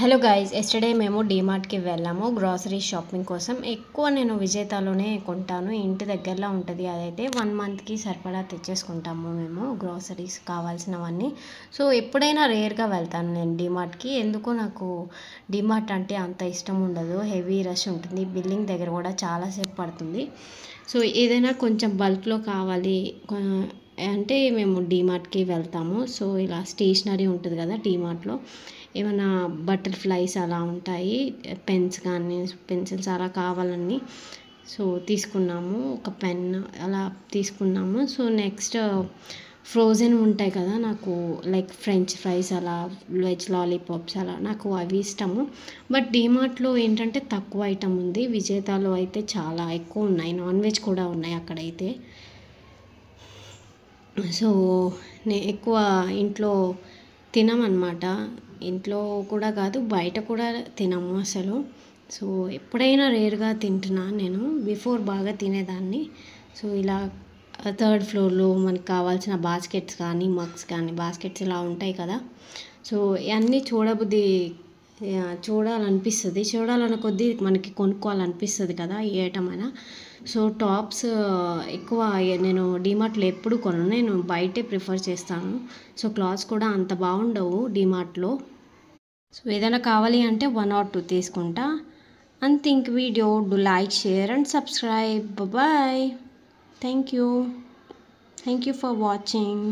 Hello guys, yesterday మేము డీమార్ట్కి వెళ్ళాము grocery shopping కోసం. ఎక్కువ నేను విజేతలోనే కొంటాను, ఇంటి దగ్గరలో ఉంటుంది. అదైతే 1 మంత్కి సరిపడా తెచ్చేసుకుంటాము మేము గ్రాసరీస్ కావాల్సినవన్నీ. సో ఎప్పుడైనా రేర్గా వెళ్తాను నేను డీమార్ట్కి. ఎందుకో నాకు డీమార్ట్ అంటే అంత ఇష్టం ఉండదు, హెవీ రష్ ఉంటుంది, బిల్లింగ్ దగ్గర కూడా చాలాసేపు పడుతుంది. సో ఏదైనా కొంచెం బల్క్లో కావాలి అంటే మేము డీమార్ట్కి వెళ్తాము. సో ఇలా స్టేషనరీ ఉంటుంది కదా డీమార్ట్లో, ఏమైనా బటర్ఫ్లైస్ అలా ఉంటాయి, పెన్స్ కానీ పెన్సిల్స్ అలా కావాలని సో తీసుకున్నాము. ఒక పెన్ అలా తీసుకున్నాము. సో నెక్స్ట్ ఫ్రోజన్ ఉంటాయి కదా, నాకు లైక్ ఫ్రెంచ్ ఫ్రైస్ అలా, వెజ్ లాలీపాప్స్ అలా, నాకు అవి ఇష్టము. బట్ డీమార్ట్లో ఏంటంటే తక్కువ ఐటమ్ ఉంది, విజేతాలో అయితే చాలా ఎక్కువ ఉన్నాయి, నాన్ వెజ్ కూడా ఉన్నాయి అక్కడైతే. సో ఎక్కువ ఇంట్లో తినమన్నమాట, ఇంట్లో కూడా కాదు బయట కూడా తినము అసలు. సో ఎప్పుడైనా రేర్గా తింటున్నా నేను, బిఫోర్ బాగా తినేదాన్ని. సో ఇలా థర్డ్ ఫ్లోర్లో మనకు కావాల్సిన బాస్కెట్స్ కానీ మగ్స్ కానీ, బాస్కెట్స్ ఇలా ఉంటాయి కదా. సో ఇవన్నీ చూడాలనిపిస్తుంది, చూడాలన్న కొద్దీ మనకి కొనుక్కోవాలనిపిస్తుంది కదా ఏ ఐటమ్ అయినా. సో టాప్స్ ఎక్కువ నేను డీమార్ట్లో ఎప్పుడు కొనను, నేను బయటే ప్రిఫర్ చేస్తాను. సో క్లాత్స్ కూడా అంత బాగుండవు డీమార్ట్లో. సో ఏదైనా కావాలి అంటే 1 or 2 తీసుకుంటా. And think video do like, share and subscribe. Bye. Thank you for watching.